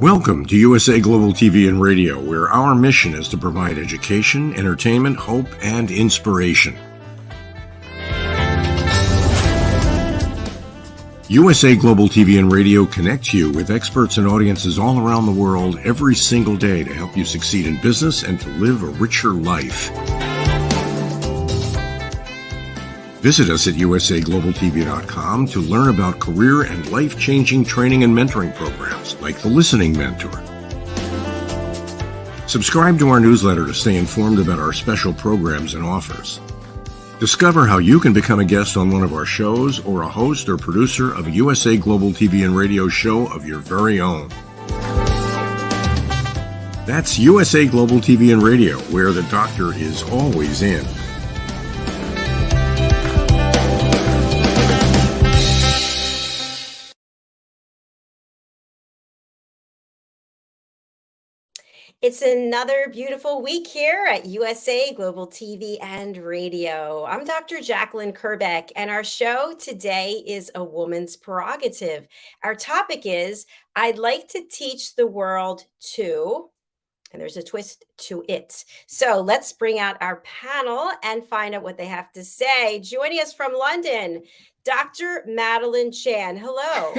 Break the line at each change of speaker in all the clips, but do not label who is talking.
Welcome to USA Global TV and Radio, where our mission is to provide education, entertainment, hope, and inspiration. USA Global TV and Radio connects you with experts and audiences all around the world every single day to help you succeed in business and to live a richer life. Visit us at usaglobaltv.com to learn about career and life-changing training and mentoring programs like the Listening Mentor. Subscribe to our newsletter to stay informed about our special programs and offers. Discover how you can become a guest on one of our shows or a host or producer of a USA Global TV and Radio show of your very own. That's USA Global TV and Radio, where the doctor is always in.
It's another beautiful week here at USA Global TV and Radio. I'm Dr. JACALYN KERBECK, and our show today is A Woman's Prerogative. Our topic is, I'd like to teach the world to, and there's a twist to it. So let's bring out our panel and find out what they have to say. Joining us from London, Dr. Madeleine Chan. Hello.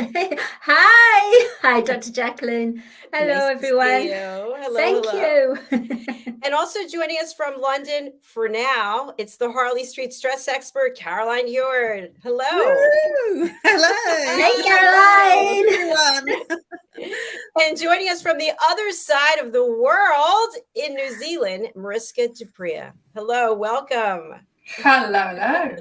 Hi, Dr. JACALYN. Hello,
nice
everyone.
To see you. Hello,
Thank
you. And also joining us from London for now, it's the Harley Street stress expert, Caroline HEWARD. Hello.
Woo! Hello.
Hey, Caroline.
Everyone.
And joining us from the other side of the world in New Zealand, MARISKA. Hello, welcome.
Hello.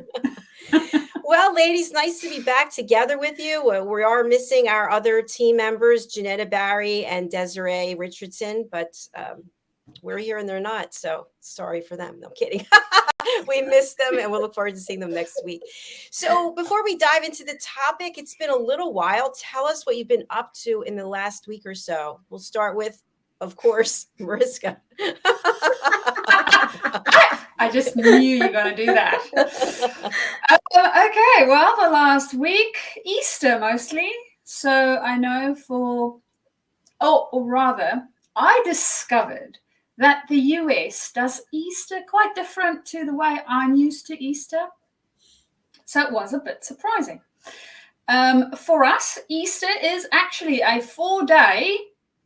Well, ladies, nice to be back together with you. We are missing our other team members, JENETTA Barry and DESZIREE Richardson, but we're here and they're not. So sorry for them. No kidding. We miss them and we'll look forward to seeing them next week. So before we dive into the topic, it's been a little while. Tell us what you've been up to in the last week or so. We'll start with, of course, MARISKA.
I just knew you were going to do that. Okay, well, the last week, Easter mostly. So I know or rather, I discovered that the US does Easter quite different to the way I'm used to Easter. So it was a bit surprising. For us, Easter is actually a 4-day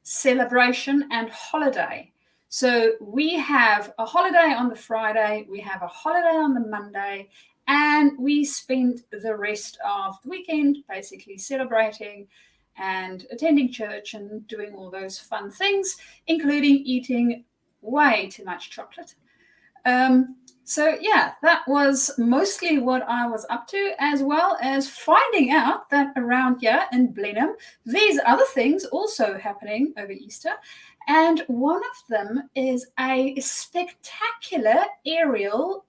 celebration and holiday. So we have a holiday on the Friday, we have a holiday on the Monday, and we spend the rest of the weekend basically celebrating and attending church and doing all those fun things, including eating way too much chocolate. So yeah, that was mostly what I was up to, as well as finding out that around here in Blenheim, there's other things also happening over Easter. And one of them is a spectacular aerial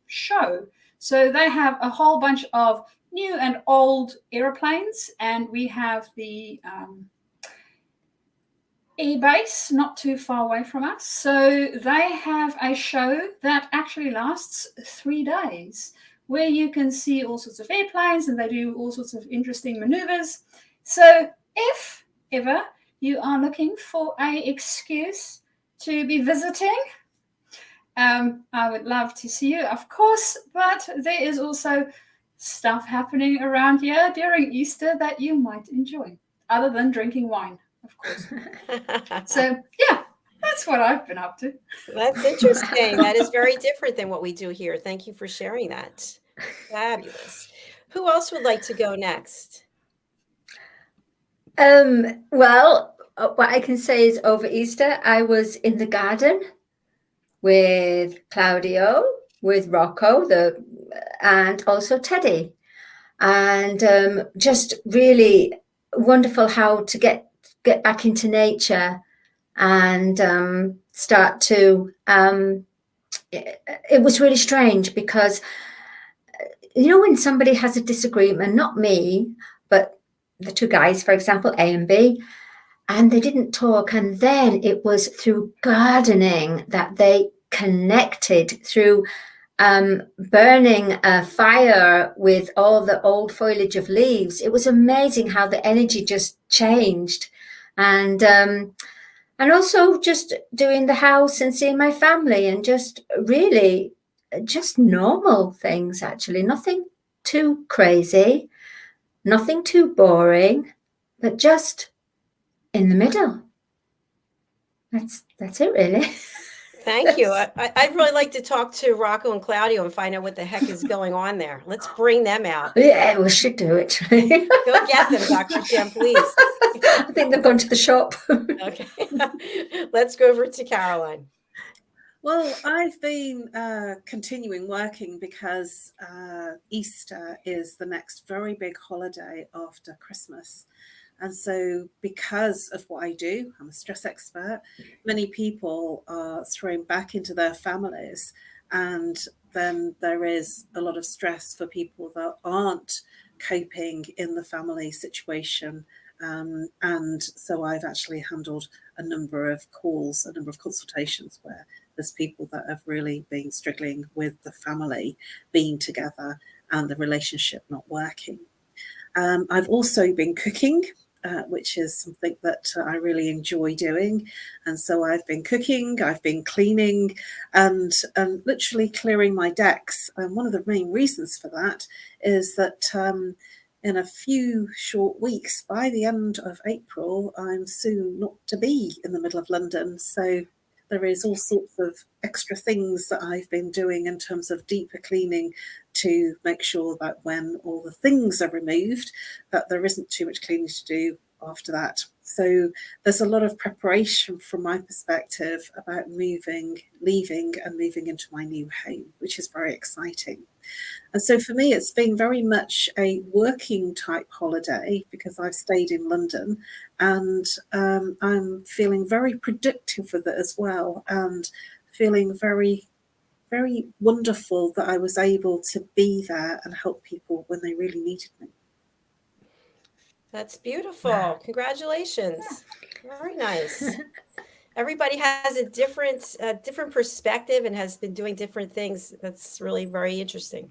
show. So they have a whole bunch of new and old airplanes, and we have the air base not too far away from us. So they have a show that actually lasts 3 days, where you can see all sorts of airplanes and they do all sorts of interesting maneuvers. So if ever you are looking for an excuse to be visiting, I would love to see you, of course, but there is also stuff happening around here during Easter that you might enjoy, other than drinking wine, of course. So, yeah, that's what I've been up to.
That's interesting. That is very different than what we do here. Thank you for sharing that. Fabulous. Who else would like to go next?
Well, what I can say is over Easter, I was in the garden with Claudio, with Rocco, and also Teddy. And just really wonderful how to get back into nature and start to, it was really strange because, you know, when somebody has a disagreement, not me, but the two guys, for example, A and B, and they didn't talk. And then it was through gardening that they connected, through burning a fire with all the old foliage of leaves. It was amazing how the energy just changed. And also just doing the house and seeing my family, and just really just normal things, actually. Nothing too crazy, nothing too boring, but just in the middle. That's it, really.
Thank you. I'd really like to talk to Rocco and Claudio and find out what the heck is going on there. Let's bring them out.
Yeah, we should do it.
Go get them, Dr. Jem, please.
I think they've gone to the shop.
Okay. Let's go over to Caroline.
Well, I've been continuing working because Easter is the next very big holiday after Christmas. And so because of what I do, I'm a stress expert, many people are thrown back into their families. And then there is a lot of stress for people that aren't coping in the family situation. And so I've actually handled a number of calls, a number of consultations where there's people that have really been struggling with the family being together and the relationship not working. I've also been cooking, which is something that I really enjoy doing. And so I've been cooking, I've been cleaning, and literally clearing my decks. And one of the main reasons for that is that in a few short weeks, by the end of April, I'm soon not to be in the middle of London. So there is all sorts of extra things that I've been doing in terms of deeper cleaning to make sure that when all the things are removed, that there isn't too much cleaning to do after that. So there's a lot of preparation from my perspective about leaving and moving into my new home, which is very exciting. And so for me, it's been very much a working type holiday because I've stayed in London, and I'm feeling very productive with it as well, and feeling very, very wonderful that I was able to be there and help people when they really needed me.
That's beautiful. Congratulations. Very nice. Everybody has a different perspective and has been doing different things. That's really very interesting.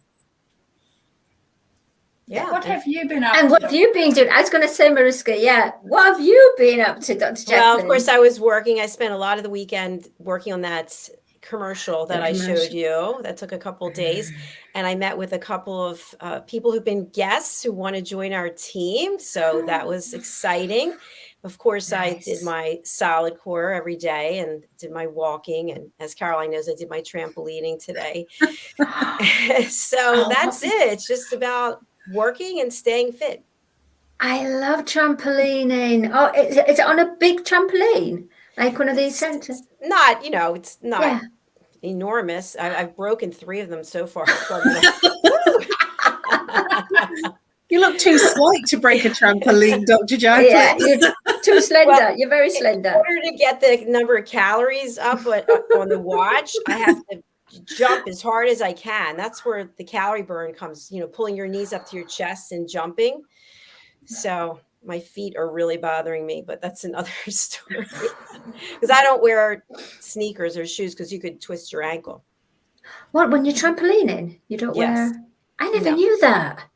Yeah.
What have you been up
And
to?
what have you been doing? I was going to say, Mariska, yeah. What have you been up to, Dr. Jacalyn?
Well, of course, I was working. I spent a lot of the weekend working on that commercial that I showed you. That took a couple of days. And I met with a couple of people who've been guests who want to join our team. So that was exciting. Of course, I did my solid core every day and did my walking. And as Caroline knows, I did my trampolining today. So that's it. It's just about working and staying fit.
I love trampolining. Oh, is it on a big trampoline? Like one of these centers?
Not, it's not enormous. I've broken 3 of them so far.
You look too slight to break a trampoline, Dr. Jacalyn.
Yeah, you're too slender. Well, you're very slender.
In order to get the number of calories up on the watch, I have to jump as hard as I can. That's where the calorie burn comes, pulling your knees up to your chest and jumping. So my feet are really bothering me, but that's another story. Because I don't wear sneakers or shoes because you could twist your ankle.
What, when you're trampolining? You don't wear? I never knew that.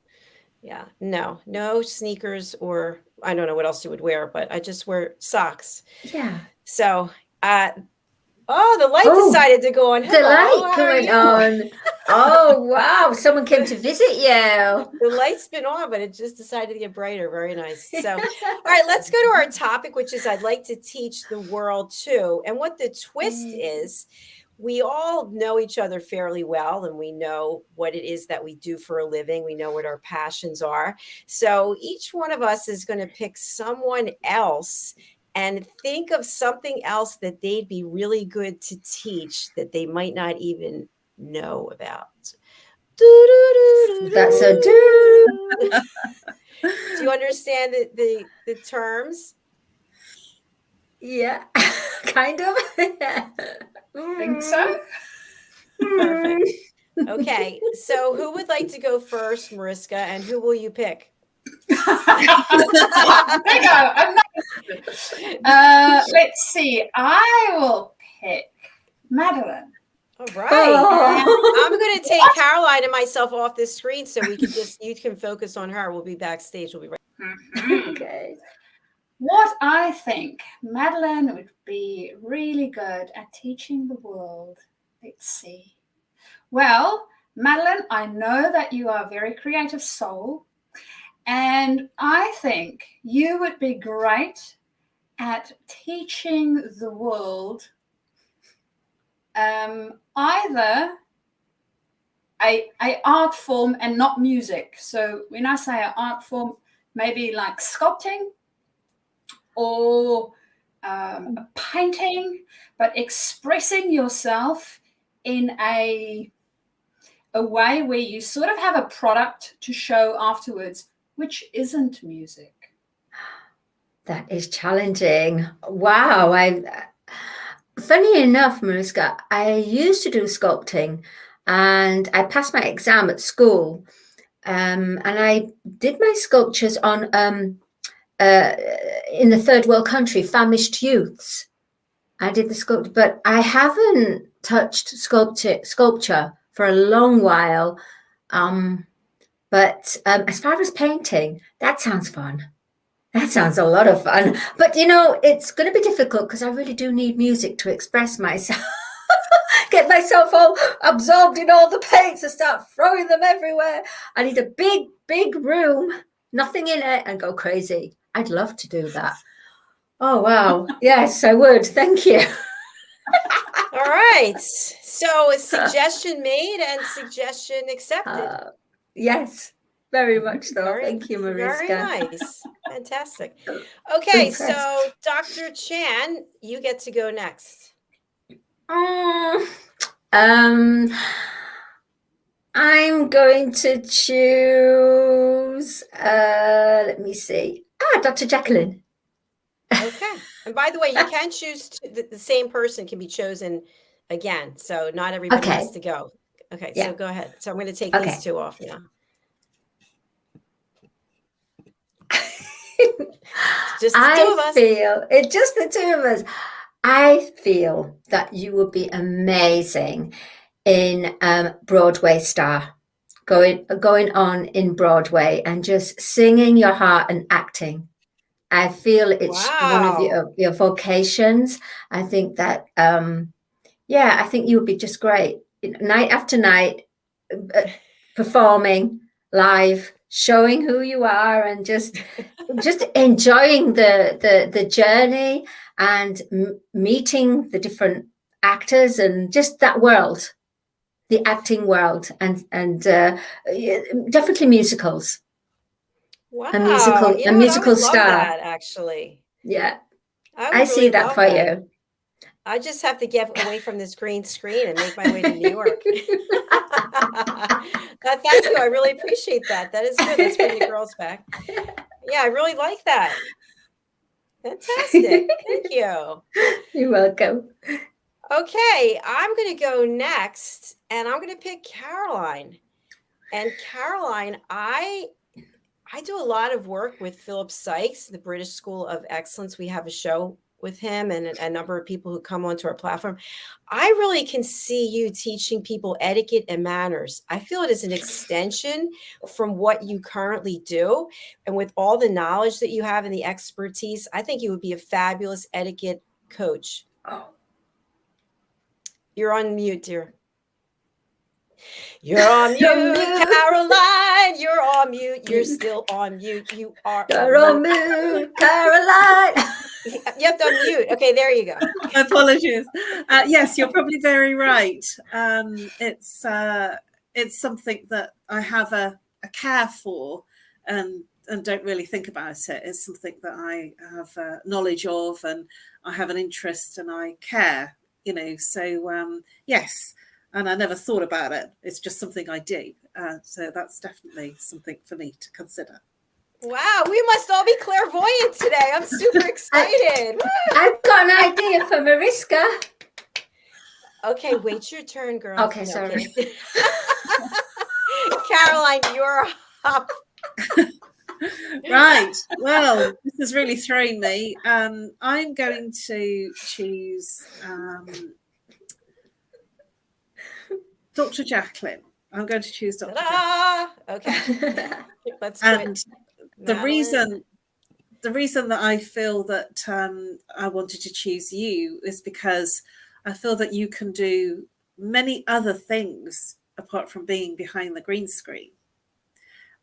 Yeah, no sneakers, or I don't know what else you would wear, but I just wear socks.
Yeah.
So, the light decided to go on.
The light going on. Oh, wow. Someone came to visit you.
The light's been on, but it just decided to get brighter. Very nice. So, all right, let's go to our topic, which is I'd like to teach the world too. And what the twist is, we all know each other fairly well, and we know what it is that we do for a living. We know what our passions are. So each one of us is going to pick someone else and think of something else that they'd be really good to teach that they might not even know about.
That's a
do. Do you understand the terms?
Yeah, kind of.
Think so.
Perfect. Okay, so who would like to go first, Mariska, and who will you pick?
Let's see. I will pick Madeleine.
All right. Oh. I'm going to take Caroline and myself off this screen so you can focus on her. We'll be backstage. We'll be right.
Okay.
What I think Madeleine would be really good at teaching the world. Let's see. Well, Madeleine, I know that you are a very creative soul, and I think you would be great at teaching the world either a art form and not music. So when I say an art form, maybe like sculpting or painting, but expressing yourself in a way where you sort of have a product to show afterwards, which isn't music.
That is challenging. Wow. Funny enough, Mariska, I used to do sculpting and I passed my exam at school. And I did my sculptures on in the third world country, famished youths. I did the sculpture, but I haven't touched sculpture for a long while. But as far as painting, that sounds fun. That sounds a lot of fun. But, you know, it's going to be difficult because I really do need music to express myself. Get myself all absorbed in all the paints and start throwing them everywhere. I need a big, big room, nothing in it, and go crazy. I'd love to do that. Oh, wow. Yes, I would. Thank you.
All right. So a suggestion made and suggestion accepted.
Yes, very much so. Thank you, Mariska.
Very nice. Fantastic. Okay,
Impressed.
so Dr. Chan, you get to go next.
I'm going to choose, let me see. Dr. JACALYN.
Okay. And by the way, you can choose the same person can be chosen again. So not everybody has to go. Okay, so go ahead. So I'm going to take these two off now. Just the two of us.
It's just the two of us. I feel that you would be amazing in Broadway star, going on in Broadway and just singing your heart and acting. I feel it's one of your vocations. I think that, I think you would be just great. Night after night, performing live, showing who you are and just enjoying the journey and meeting the different actors and just that world, the acting world, and definitely musicals.
Wow,
a musical star.
That, actually,
yeah,
I
see that for you.
I just have to get away from this green screen and make my way to New York. Thank you. I really appreciate that. That is good. Let's bring the girls back. Yeah, I really like that. Fantastic. Thank you.
You're welcome.
Okay, I'm going to go next, and I'm going to pick Caroline. And Caroline, I do a lot of work with Philip Sykes, the British School of Excellence. We have a show with him and a number of people who come onto our platform. I really can see you teaching people etiquette and manners. I feel it is an extension from what you currently do. And with all the knowledge that you have and the expertise, I think you would be a fabulous etiquette coach.
Oh.
You're on mute, dear. You're on mute, Caroline. You're on mute. You're still on mute. You're
on mute, Caroline.
You have to unmute. Okay, there you go.
Apologies. Yes, you're probably very right. It's something that I have a care for and don't really think about it. It's something that I have knowledge of, and I have an interest, and I care. So yes. And I never thought about it. It's just something I do. So that's definitely something for me to consider.
Wow, we must all be clairvoyant today. I'm super excited.
I've got an idea for Mariska.
Okay, wait your turn, girl.
Okay, sorry.
Caroline, you're up.
Right. Well, this has really thrown me. I'm going to choose Dr. JACALYN. I'm going to choose Dr. JACALYN.
Okay. Let's
and the reason the reason that I feel that I wanted to choose you is because I feel that you can do many other things apart from being behind the green screen.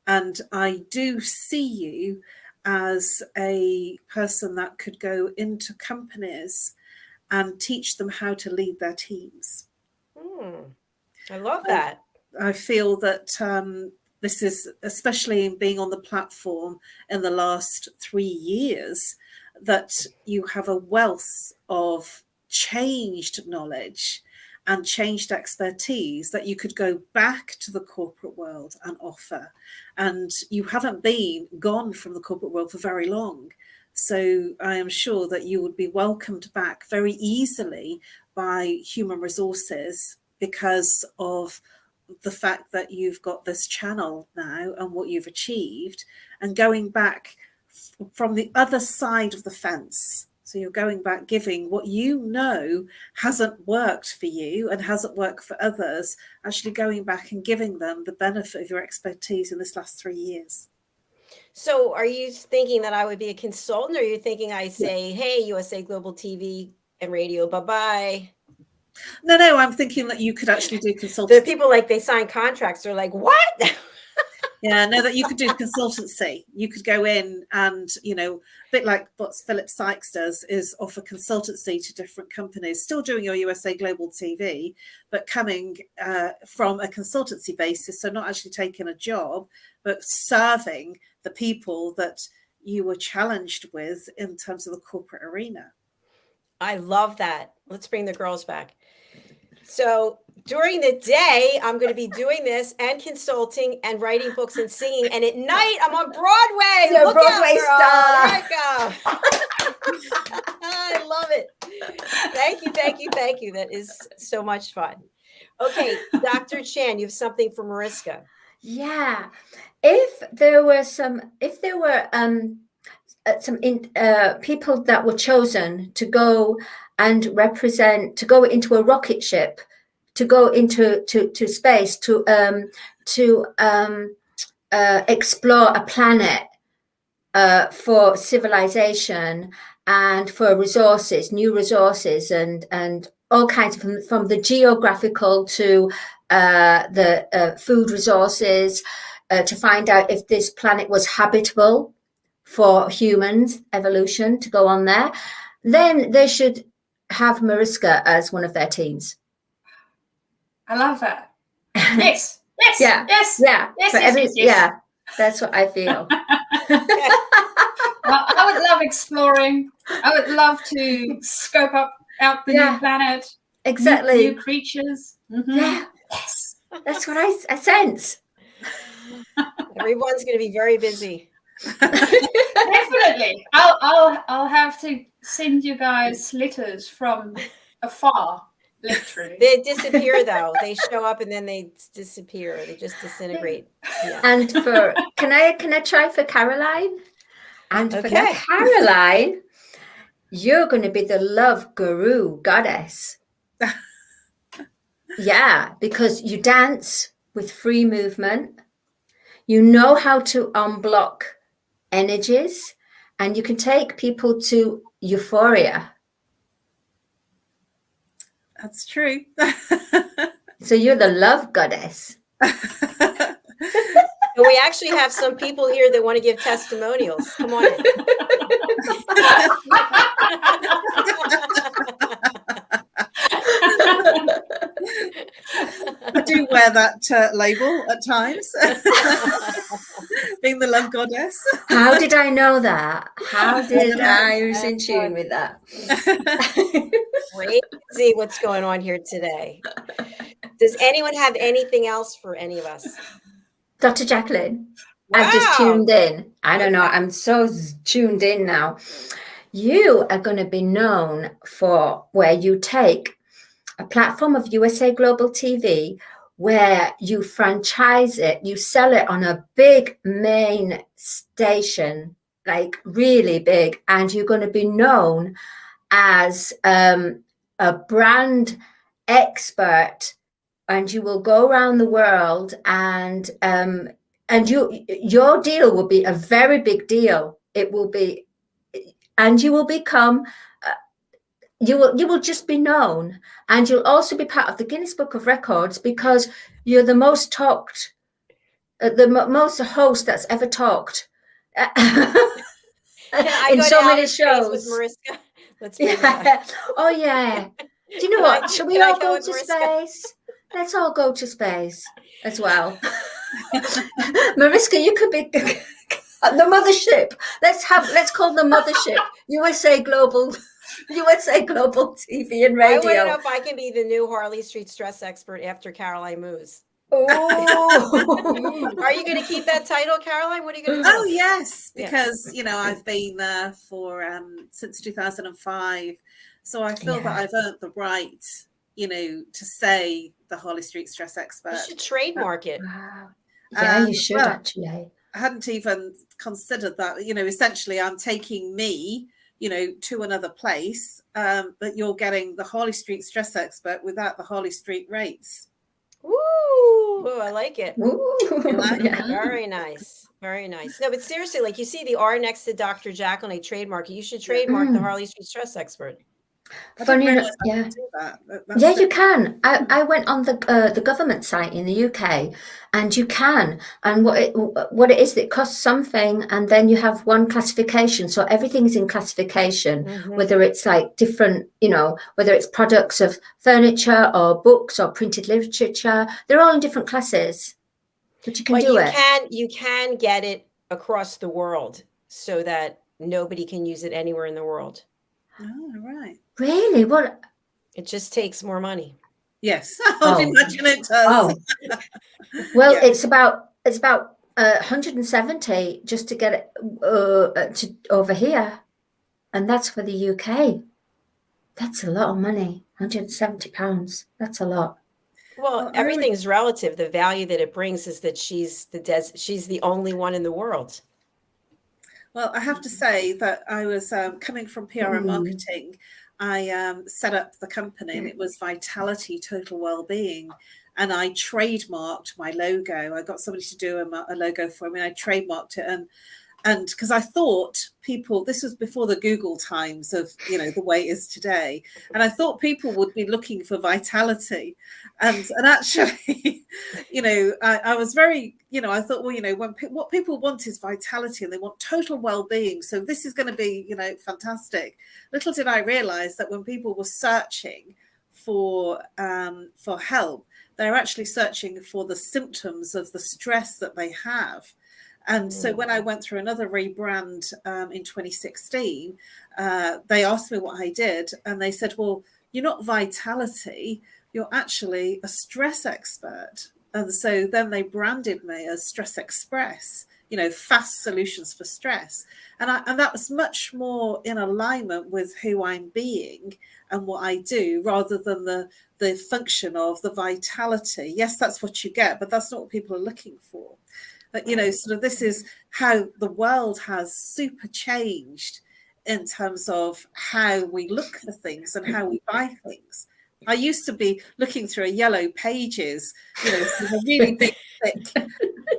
And I do see you as a person that could go into companies and teach them how to lead their teams.
I love that.
I feel that this is, especially being on the platform in the last 3 years, that you have a wealth of changed knowledge and changed expertise that you could go back to the corporate world and offer. And you haven't been gone from the corporate world for very long. So I am sure that you would be welcomed back very easily by human resources because of the fact that you've got this channel now and what you've achieved, and going back from the other side of the fence. So you're going back, giving what you know hasn't worked for you and hasn't worked for others, actually going back and giving them the benefit of your expertise in this last 3 years.
So are you thinking that I would be a consultant, or are you thinking I say, hey, USA Global TV and Radio, bye-bye?
No, I'm thinking that you could actually do consultancy.
The people, like, they sign contracts, they're like, what?
Yeah, no, that you could do consultancy. You could go in and, you know, a bit like what Philip Sykes does, is offer consultancy to different companies, still doing your USA Global TV, but coming from a consultancy basis. So not actually taking a job, but serving the people that you were challenged with in terms of the corporate arena.
I love that. Let's bring the girls back. So during the day, I'm going to be doing this and consulting and writing books and singing. And at night, I'm on Broadway.
You're a
Look
Broadway
out,
star.
There you go. I love it. Thank you, thank you, thank you. That is so much fun. Okay, Dr. Chan, you have something for Mariska.
Yeah. If there were some people that were chosen to go and represent, to go into a rocket ship, to go into to space, to explore a planet for civilization and for resources, new resources, and all kinds of, from the geographical to the food resources, to find out if this planet was habitable for humans, evolution, to go on there, then they should have Mariska as one of their teams.
I love that. Yes, yes,
Yeah,
yes,
yeah,
yes,
for
yes, yes, yes.
yeah, that's what I feel.
Well, I would love exploring. I would love to scope out the new planet.
Exactly.
New creatures. Mm-hmm.
Yeah.
Yes.
That's what I sense.
Everyone's going to be very busy.
Definitely. I'll have to send you guys letters from afar, literally.
They disappear, though. They show up and then they disappear. They just disintegrate. Yeah.
And for can I try for Caroline? And for Caroline, you're going to be the love guru goddess. Yeah, because you dance with free movement. You know how to unblock energies, and you can take people to euphoria.
That's true.
So you're the love goddess.
We actually have some people here that want to give testimonials. Come on in.
I do wear that label at times, being the love goddess.
How did I know that? How did I was in tune with that?
Crazy what's going on here today. Does anyone have anything else for any of us?
Dr. JACALYN,
Wow.
I've just tuned in. I don't know. I'm so tuned in now. You are going to be known for where you take a platform of USA Global TV, where you franchise it, you sell it on a big main station, like really big, and you're going to be known as a brand expert, and you will go around the world, and your deal will be a very big deal. It will be and you will become, you will just be known, and you'll also be part of the Guinness Book of Records because you're the most talked, most host that's ever talked.
Can I
in
go
so
to
many
outer space with
shows.
Mariska? Let's bring it back.
Oh yeah. Do you know
Can I-
what? Shall we
can I
all
go
go
with
to
Mariska?
space? Let's all go to space as well. Mariska, you could be the mothership. Let's call the mothership USA Global TV and
I want to
Radio.
know if I can be the new Harley Street stress expert after Caroline moves.
Oh.
Are you going to keep that title, Caroline? What are you going to do?
Oh yes,
Yeah.
because I've been there for since 2005, so I feel that I've earned the right, to say the Harley Street stress expert.
You should trademark it.
Wow. Yeah, you should actually.
I hadn't even considered that. Essentially, I'm taking me, to another place, but you're getting the Harley Street stress expert without the Harley Street rates.
Ooh, I like it.
Ooh, yeah.
Very nice. Very nice. No, but seriously, like you see the R next to Dr. Jacalyn, a trademark. You should trademark the Harley Street stress expert.
Funny enough, yeah. Yeah, you can. I went on the government site in the UK, and you can. And what it is, it costs something, and then you have one classification. So everything's in classification, whether it's like different, whether it's products of furniture or books or printed literature. They're all in different classes, but you can do it.
You can get it across the world so that nobody can use it anywhere in the world.
Oh, right.
Really? What?
It just takes more money.
Yes, I would imagine it does.
Oh. Well, yeah. it's about 170 just to get it to over here, and that's for the UK. That's a lot of money. £170. That's a lot.
Well, everything's relative. The value that it brings is that she's the only one in the world.
Well, I have to say that I was coming from PR and marketing. I set up the company, and it was Vitality Total Wellbeing, and I trademarked my logo. I got somebody to do a logo for me, and I trademarked it, and because I thought people, this was before the Google times of the way it is today, and I thought people would be looking for vitality, and actually, I was very, I thought, well, what people want is vitality, and they want total well-being. So this is going to be, fantastic. Little did I realize that when people were searching for help, they're actually searching for the symptoms of the stress that they have. And so when I went through another rebrand in 2016, they asked me what I did, and they said, well, you're not vitality, you're actually a stress expert. And so then they branded me as Stress Express, fast solutions for stress. And that was much more in alignment with who I'm being and what I do, rather than the function of the vitality. Yes, that's what you get, but that's not what people are looking for. But, sort of this is how the world has super changed in terms of how we look for things and how we buy things. I used to be looking through a Yellow Pages, with a really big, thick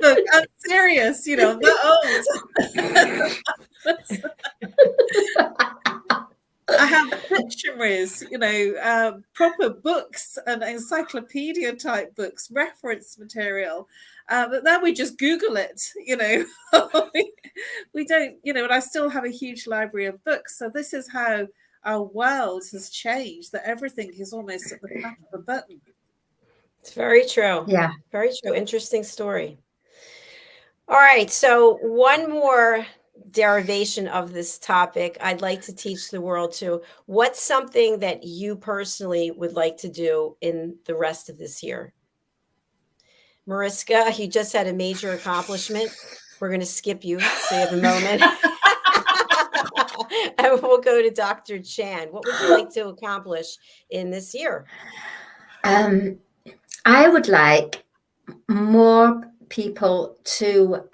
book. I'm serious, I'm that old. I have dictionaries, proper books and encyclopedia type books, reference material. But then we just Google it, we don't, and I still have a huge library of books. So this is how our world has changed, that everything is almost at the tap of a button.
It's very true.
Yeah.
Very true. Interesting story. All right. So one more derivation of this topic I'd like to teach the world to. What's something that you personally would like to do in the rest of this year? Mariska, you just had a major accomplishment. We're going to skip you so you have a moment. And we'll go to Dr. Chan. What would you like to accomplish in this year?
I would like more people to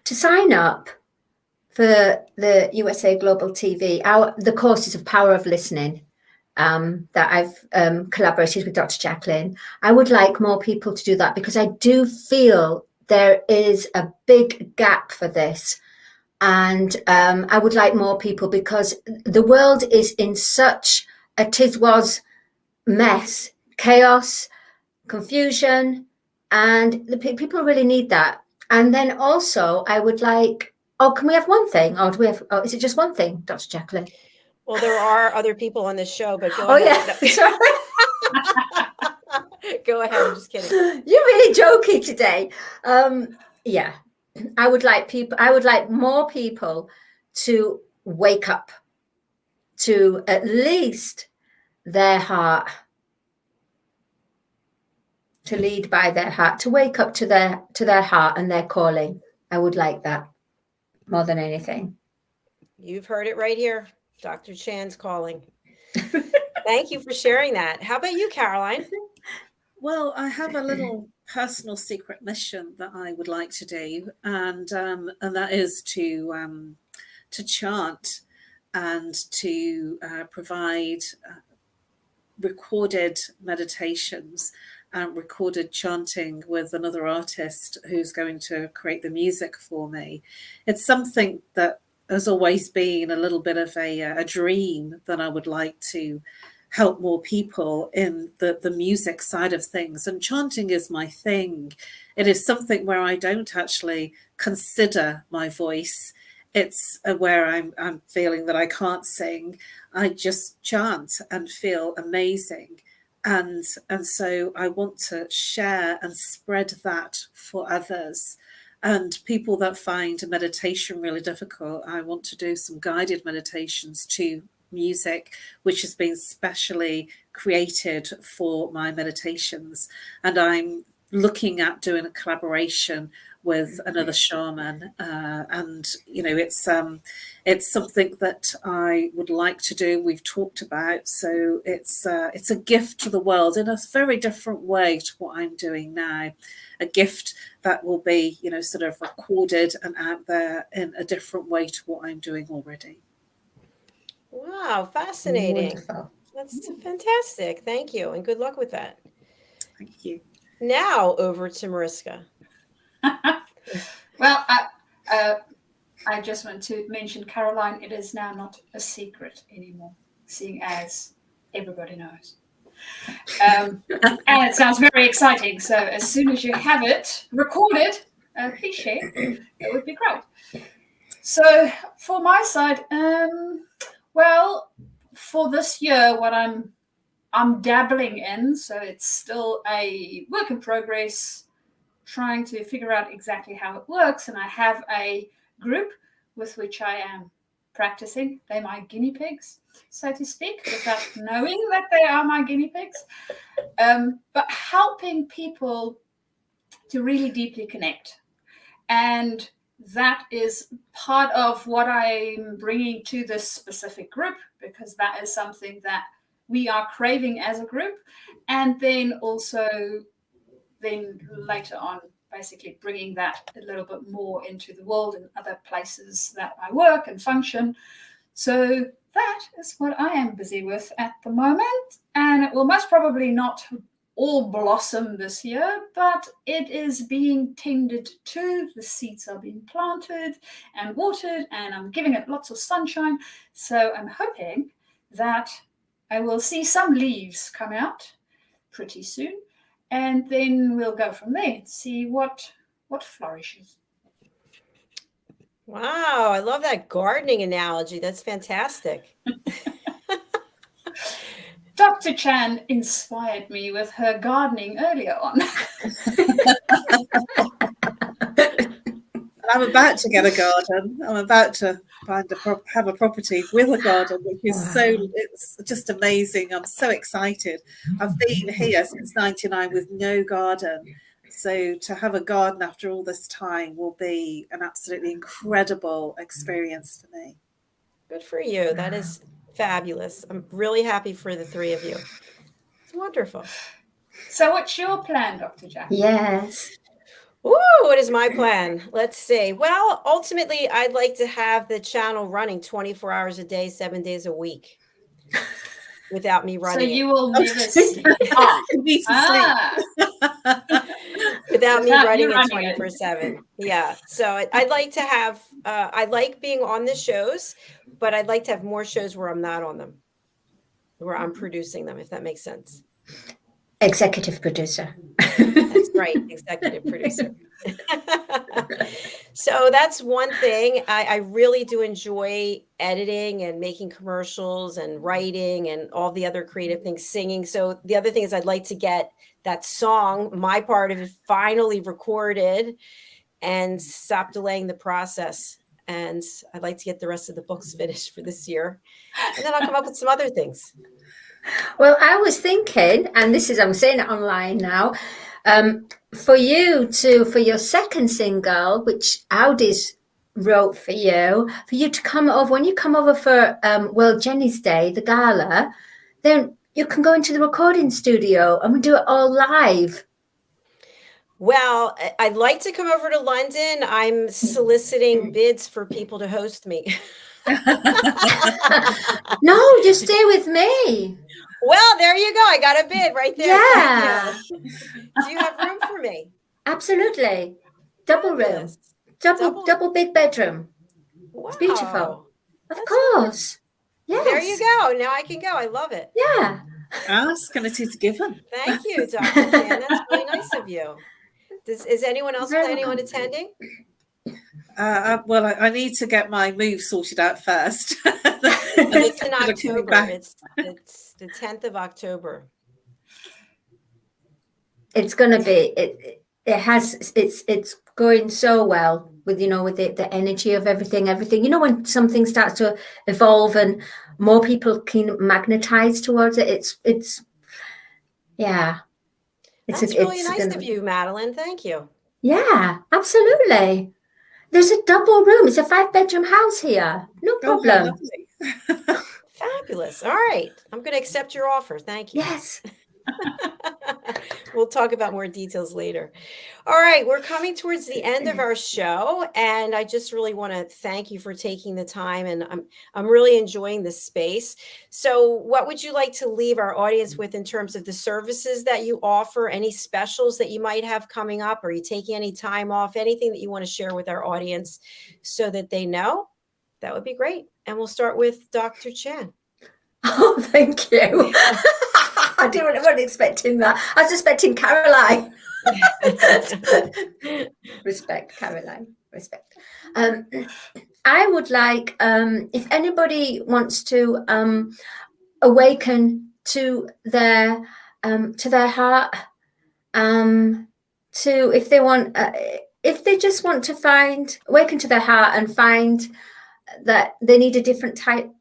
sign up for the USA Global TV, the courses of Power of Listening that I've collaborated with Dr. JACALYN. I would like more people to do that, because I do feel there is a big gap for this. And I would like more people, because the world is in such a tis-was mess, chaos, confusion, and the people really need that. And then also I would like, oh, can we have one thing? Or do we have, oh, is it just one thing, Dr. Jacqueline?
Well, there are other people on this show, but go
Oh,
ahead.
yeah. Sorry.
Go ahead. I'm just kidding.
You're really jokey today. Yeah, I would like more people to wake up to at least their heart, to lead by their heart, to wake up to their heart and their calling. I would like that more than anything.
You've heard it right here. Dr. Chan's calling. Thank you for sharing that. How about you, Caroline?
Well, I have a little personal secret mission that I would like to do, and that is to chant and to provide recorded meditations and recorded chanting with another artist who's going to create the music for me. It's something that has always been a little bit of a dream that I would like to help more people in the music side of things. And chanting is my thing. It is something where I don't actually consider my voice. It's where I'm feeling that I can't sing. I just chant and feel amazing. And so I want to share and spread that for others. And people that find meditation really difficult, I want to do some guided meditations to music, which has been specially created for my meditations. And I'm looking at doing a collaboration with another shaman, and you know, it's something that I would like to do. We've talked about, so it's a gift to the world in a very different way to what I'm doing now. A gift that will be, you know, sort of recorded and out there in a different way to what I'm doing already.
Wow, fascinating.
Wonderful.
That's fantastic. Thank you, and good luck with that.
Thank you.
Now over to Mariska.
Well, I just want to mention, Caroline, it is now not a secret anymore, seeing as everybody knows. And it sounds very exciting. So as soon as you have it recorded, please share. That would be great. So for my side, well, for this year, what I'm dabbling in, so it's still a work in progress, trying to figure out exactly how it works. And I have a group with which I am practicing. They're my guinea pigs, so to speak, without knowing that they are my guinea pigs. But helping people to really deeply connect. And that is part of what I'm bringing to this specific group, because that is something that we are craving as a group. And then also later on, basically bringing that a little bit more into the world and other places that I work and function. So that is what I am busy with at the moment. And it will most probably not all blossom this year, but it is being tended to. The seeds are being planted and watered, and I'm giving it lots of sunshine. So I'm hoping that I will see some leaves come out pretty soon. And then we'll go from there and see what flourishes.
Wow, I love that gardening analogy. That's fantastic.
Dr. Chan inspired me with her gardening earlier on.
I'm about to get a garden. I'm about to have a property with a garden, which is it's just amazing. I'm so excited. I've been here since '99 with no garden. So to have a garden after all this time will be an absolutely incredible experience for me.
Good for you. That is fabulous. I'm really happy for the three of you. It's wonderful.
So what's your plan, Dr. Jack?
Yes.
Ooh, what is my plan? Let's see. Well, ultimately, I'd like to have the channel running 24 hours a day, 7 days a week without me running.
So you will never sleep.
You need to sleep.
without me
Without
running
you
it
running it.
24/7. Yeah. So I'd like to have, I like being on the shows, but I'd like to have more shows where I'm not on them, where I'm producing them, if that makes sense.
Executive producer.
That's right, executive producer. So that's one thing. I really do enjoy editing and making commercials and writing and all the other creative things, singing. So the other thing is I'd like to get that song, my part of it, finally recorded and stop delaying the process. And I'd like to get the rest of the books finished for this year. And then I'll come up with some other things.
Well, I was thinking, and this is, I'm saying it online now, for your second single, which Audi's wrote for you to come over, when you come over for World Jenny's Day, the gala, then you can go into the recording studio and we do it all live.
Well, I'd like to come over to London. I'm soliciting bids for people to host me.
No, just stay with me.
Well, there you go. I got a bid right there.
Yeah.
Thank you. Do you have room for me?
Absolutely. Double room.
Fabulous.
Double big bedroom.
Wow.
It's beautiful. Of
That's
course. Yes.
There you go. Now I can go. I love it.
Yeah.
Ask and it is given.
Thank you, Dr. Jan. That's really nice of you. Is anyone else planning on attending?
Well, I need to get my move sorted out first.
It's in October. It's the 10th of October.
It's gonna be it's going so well with with the energy of everything. When something starts to evolve and more people can magnetize towards it, it's
really nice of you, Madeline. Thank you.
Yeah, absolutely. There's a double room. It's a 5-bedroom house here. No problem.
Oh,
Fabulous. All right. I'm going to accept your offer. Thank you.
Yes.
We'll talk about more details later. All right. We're coming towards the end of our show, and I just really want to thank you for taking the time, and I'm really enjoying this space. So what would you like to leave our audience with in terms of the services that you offer, any specials that you might have coming up? Are you taking any time off, anything that you want to share with our audience so that they know? That would be great. And we'll start with Dr. Chan.
Oh, thank you. I wasn't expecting that. I was expecting Caroline. Respect, Caroline. Respect. I would like, if anybody wants to awaken to their heart, if they just want to awaken to their heart and find that they need a different kind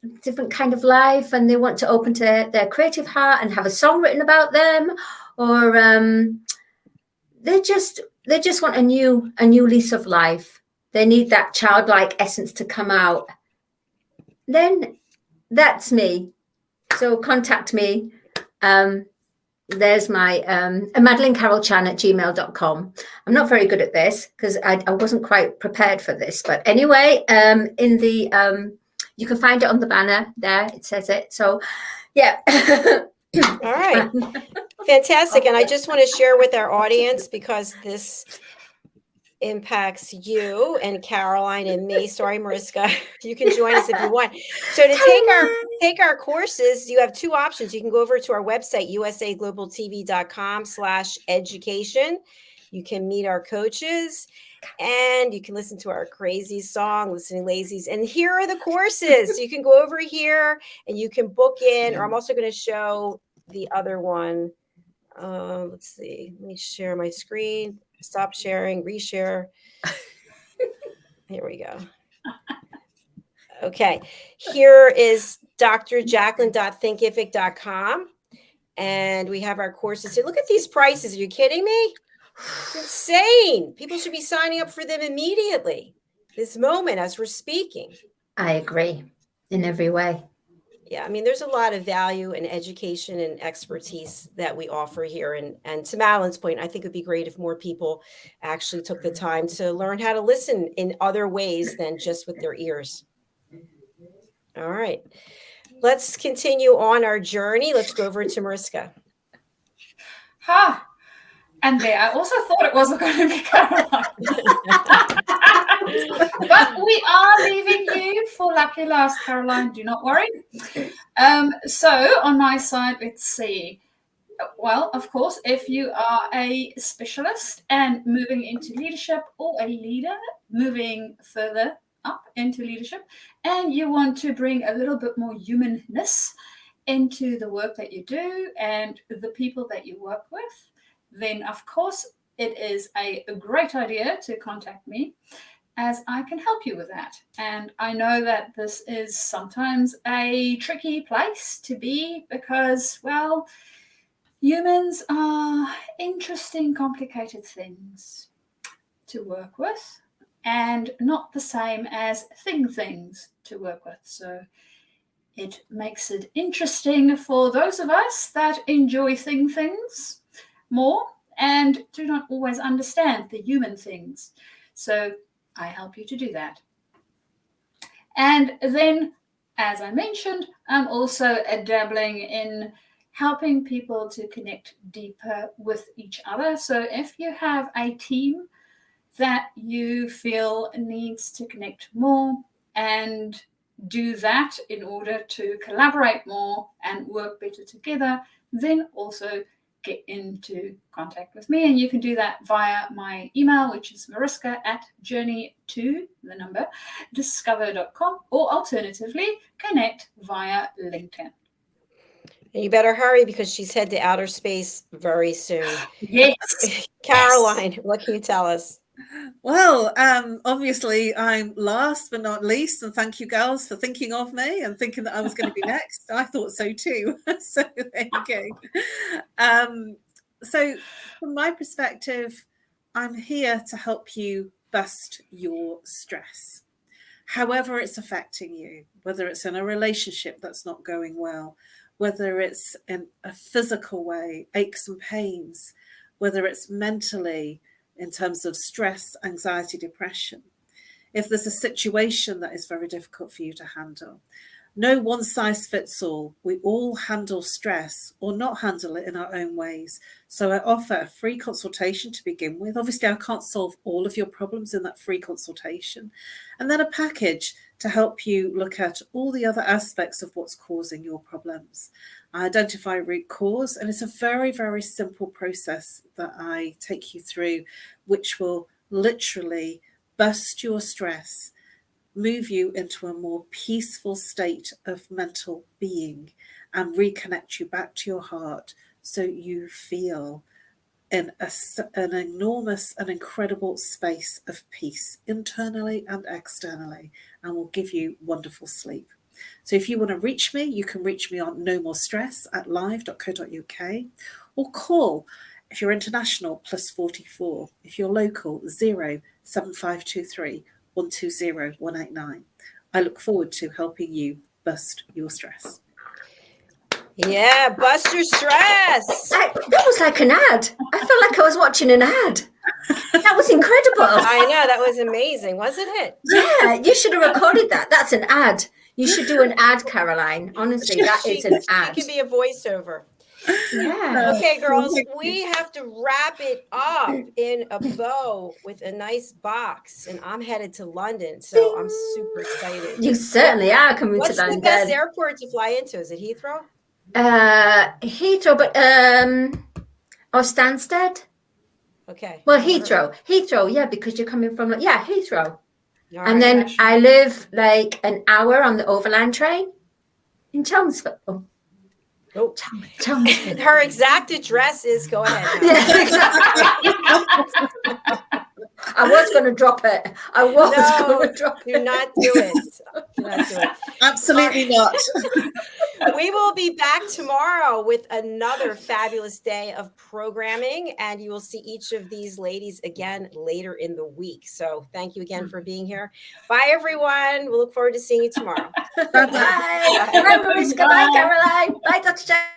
of life, and they want to open to their creative heart and have a song written about them, or they just want a new lease of life. They need that childlike essence to come out. Then that's me. So contact me. There's my MadelineCarrollChan@gmail.com. I'm not very good at this because I wasn't quite prepared for this. But anyway, in the you can find it on the banner there. It says it. So yeah.
All right. Fantastic. And I just want to share with our audience, because this impacts you and Caroline and me. Sorry, Mariska. You can join us if you want. So to take our courses, you have two options. You can go over to our website, usaglobaltv.com/education. You can meet our coaches, and you can listen to our crazy song, Listening Lazies. And here are the courses. You can go over here and you can book in, or I'm also going to show the other one. Let's see. Let me share my screen. Stop sharing, reshare. Here we go. Okay. Here is drjacalyn.thinkific.com. And we have our courses here. Look at these prices. Are you kidding me? It's insane. People should be signing up for them immediately. This moment as we're speaking.
I agree in every way.
Yeah, I mean, there's a lot of value and education and expertise that we offer here. And to Madeline's point, I think it would be great if more people actually took the time to learn how to listen in other ways than just with their ears. All right. Let's continue on our journey. Let's go over to Mariska.
And there, I also thought it wasn't going to be Caroline. But we are leaving you for lucky last, Caroline. Do not worry. So on my side, let's see. Well, of course, if you are a specialist and moving into leadership, or a leader moving further up into leadership, and you want to bring a little bit more humanness into the work that you do and the people that you work with, then of course it is a great idea to contact me, as I can help you with that. And I know that this is sometimes a tricky place to be because, well, humans are interesting, complicated things to work with, and not the same as things to work with. So it makes it interesting for those of us that enjoy things more and do not always understand the human things. So I help you to do that. And then, as I mentioned, I'm also dabbling in helping people to connect deeper with each other. So if you have a team that you feel needs to connect more and do that in order to collaborate more and work better together, then also get into contact with me. And you can do that via my email, which is mariska@journey2discover.com, or alternatively connect via LinkedIn.
And you better hurry because she's head to outer space very soon.
Yes.
Caroline, what can you tell us?
Well, obviously I'm last but not least, and thank you girls for thinking of me and thinking that I was going to be next. I thought so too. So there you go. So from my perspective, I'm here to help you bust your stress, however it's affecting you, whether it's in a relationship that's not going well, whether it's in a physical way, aches and pains, whether it's mentally, in terms of stress, anxiety, depression. If there's a situation that is very difficult for you to handle, no one size fits all. We all handle stress or not handle it in our own ways. So I offer a free consultation to begin with. Obviously, I can't solve all of your problems in that free consultation. And then a package to help you look at all the other aspects of what's causing your problems. I identify root cause, and it's a very, very simple process that I take you through, which will literally bust your stress, move you into a more peaceful state of mental being, and reconnect you back to your heart so you feel in an enormous and incredible space of peace internally and externally, and will give you wonderful sleep. So if you want to reach me, you can reach me on nomorestress@live.co.uk, or call, if you're international, +44, if you're local, 07523 120 189. I look forward to helping you bust your stress.
Yeah, bust your stress.
That was like an ad. I felt like I was watching an ad. That was incredible.
I know, that was amazing, wasn't it?
Yeah, you should have recorded that. That's an ad. You should do an ad, Caroline. Honestly, that is an ad.
She can be a voiceover.
Yeah.
Okay, girls, we have to wrap it up in a bow with a nice box, and I'm headed to London, so I'm super excited.
You certainly are coming
What's
to London.
the best airport to fly into? Is it Heathrow?
Heathrow, but or Stansted.
Okay.
Well, Heathrow, yeah, because you're coming from Heathrow.
All
And
right.
then I live like an hour on the overland train in Chelmsford.
Oh,
Chelmsford.
her exact address is, go ahead.
Yeah, exactly. I was going to drop it.
Do not do it. Do not do it.
Absolutely not.
We will be back tomorrow with another fabulous day of programming, and you will see each of these ladies again later in the week. So thank you again for being here. Bye, everyone. We'll look forward to seeing you tomorrow.
Bye. Bye, Mariska. Bye, Caroline. Bye, Dr. Jack.